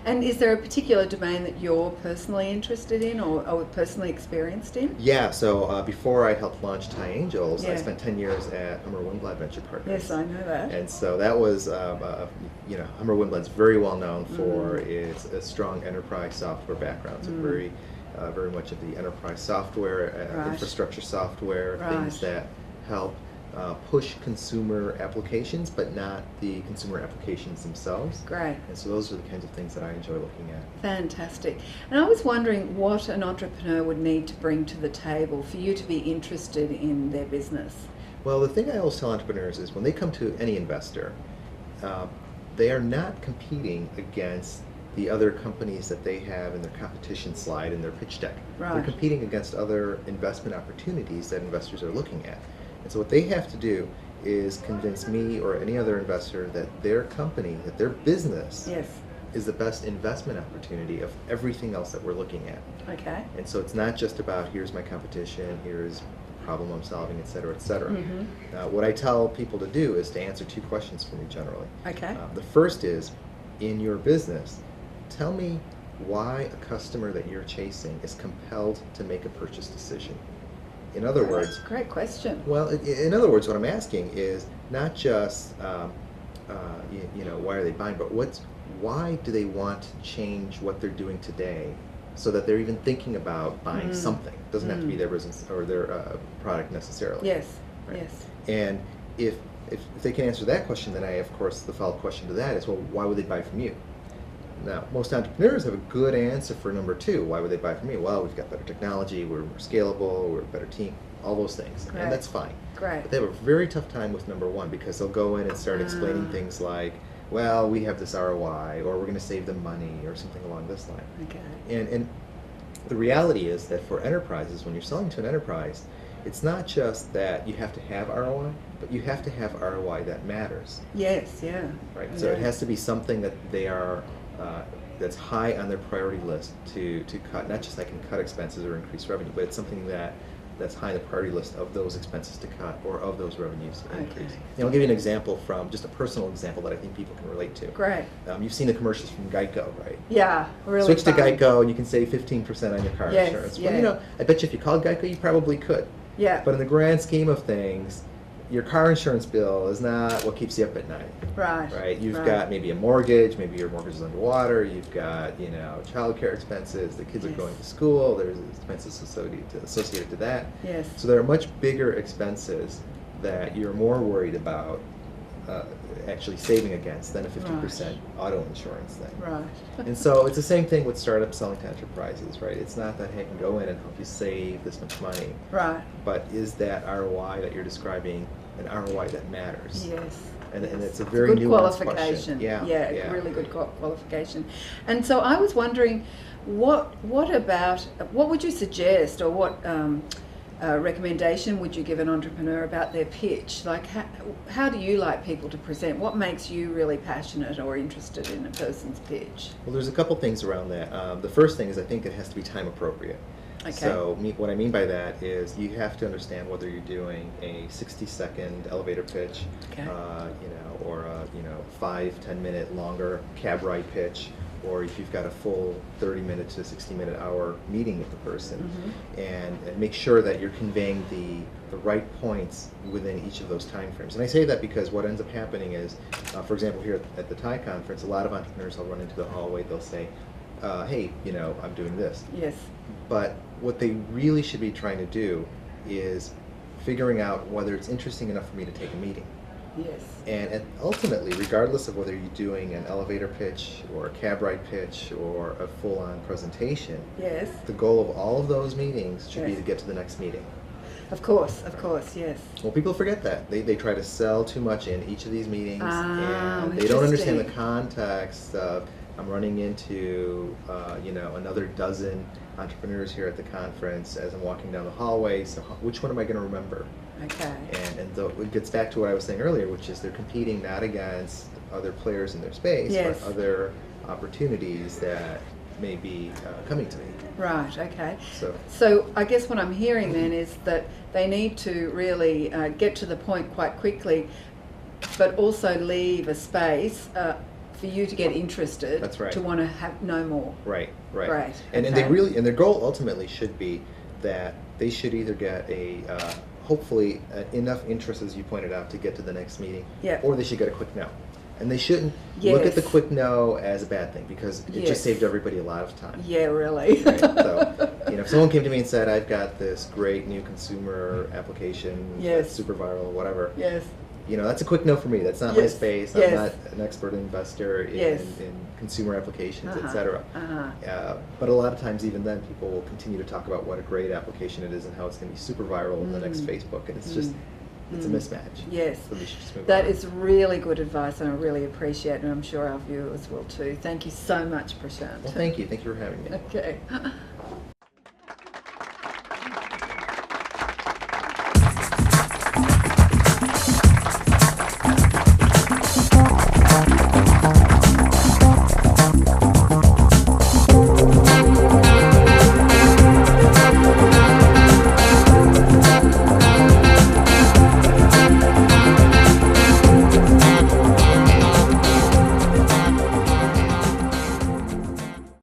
And is there a particular domain that you're personally interested in or personally experienced in? Yeah, so before I helped launch Thai Angels, I Yeah. spent 10 years at Hummer Winblad Venture Partners. Yes, I know that. And so that was, Hummer Winblad's very well known for its a strong enterprise software background. So very much of the enterprise software, Right. infrastructure software, Right. things that help push consumer applications, but not the consumer applications themselves. Great. And so those are the kinds of things that I enjoy looking at. Fantastic. And I was wondering what an entrepreneur would need to bring to the table for you to be interested in their business. Well, the thing I always tell entrepreneurs is when they come to any investor, they are not competing against the other companies that they have in their competition slide in their pitch deck. Right. They're competing against other investment opportunities that investors are looking at. And so what they have to do is convince me or any other investor that their company, that their business Yes. is the best investment opportunity of everything else that we're looking at. Okay. And so it's not just about here's my competition, here's the problem I'm solving, et cetera, et cetera. What I tell people to do is to answer two questions for me generally. Okay. The first is, in your business, tell me why a customer that you're chasing is compelled to make a purchase decision. In other words, Great question. well, in other words, what I'm asking is not just, why are they buying, but why do they want to change what they're doing today so that they're even thinking about buying something? It doesn't have to be their business or their product necessarily. Yes. Right? Yes. And if they can answer that question, then of course, the follow-up question to that is, well, why would they buy from you? Now, most entrepreneurs have a good answer for number two. Why would they buy from me? Well, we've got better technology, we're more scalable, we're a better team, all those things. Great. And that's fine. Great. But they have a very tough time with number one because they'll go in and start explaining things like, well, we have this ROI, or we're going to save them money, or something along this line. Okay. And the reality is that for enterprises, when you're selling to an enterprise, it's not just that you have to have ROI, but you have to have ROI that matters. Yes. Yeah. Right. So it has to be something that they are that's high on their priority list to cut. Not just I can cut expenses or increase revenue, but it's something that's high on the priority list of those expenses to cut or of those revenues to increase. Okay. And I'll give you an example from just a personal example that I think people can relate to. Great. You've seen the commercials from Geico, right? Yeah. Really. Switch to fun. Geico and you can save 15% on your car Yes, insurance. yes. Well, I bet you if you called Geico, you probably could. Yeah. But in the grand scheme of things, your car insurance bill is not what keeps you up at night. Right. Right? You've got maybe a mortgage, maybe your mortgage is underwater, you've got, child care expenses, the kids are Yes. going to school, there's expenses associated to that. Yes. So there are much bigger expenses that you're more worried about actually saving against than a 50% auto insurance thing. Right. And so it's the same thing with startups selling to enterprises, right? It's not that, hey, I can go in and help you save this much money, Right. but is that ROI that you're describing an ROI that matters? Yes. And yes. it's a It's very good nuanced qualification. question. Yeah, Yeah, really good qualification. And so I was wondering, what would you suggest, or what recommendation would you give an entrepreneur about their pitch? Like, how do you like people to present? What makes you really passionate or interested in a person's pitch? Well, there's a couple things around that. The first thing is I think it has to be time appropriate. Okay. So what I mean by that is you have to understand whether you're doing a 60-second elevator pitch, Okay. or a 5-10 minute longer cab ride pitch, or if you've got a full 30-minute to 60-minute hour meeting with the person, and make sure that you're conveying the right points within each of those time frames. And I say that because what ends up happening is, for example, here at the Thai conference, a lot of entrepreneurs will run into the hallway, they'll say, hey, I'm doing this. Yes. But what they really should be trying to do is figuring out whether it's interesting enough for me to take a meeting. Yes. And ultimately, regardless of whether you're doing an elevator pitch or a cab ride pitch or a full-on presentation, Yes. the goal of all of those meetings should be Yes. to get to the next meeting. Of course, yes. Well, people forget that. They try to sell too much in each of these meetings, and they don't understand the interesting. context of, I'm running into, another dozen entrepreneurs here at the conference as I'm walking down the hallway, so which one am I going to remember? Okay. And it gets back to what I was saying earlier, which is they're competing not against other players in their space, Yes. but other opportunities that may be coming to me. Right, okay. So So I guess what I'm hearing then is that they need to really get to the point quite quickly, but also leave a space for you to get interested. That's right. To want to know more. Right. Great. And Okay. and their goal ultimately should be that they should either get hopefully enough interest, as you pointed out, to get to the next meeting, Yeah. or they should get a quick no. And they shouldn't look at the Yes. quick no as a bad thing, because it Yes. just saved everybody a lot of time. Yeah, really. Right? So, if someone came to me and said, I've got this great new consumer application, Yes. that's super viral, whatever, Yes. that's a quick no for me. That's not Yes. my space. Yes. I'm not an expert investor in, Yes. in consumer applications, Uh-huh. etc. Uh-huh. But a lot of times, even then, people will continue to talk about what a great application it is and how it's going to be super viral in the next Facebook, and it's just it's a mismatch. Yes. So they should just move That on. is really good advice, and I really appreciate it, and I'm sure our viewers will too. Thank you so much, Prashant. Well, thank you. Thank you for having me. Okay.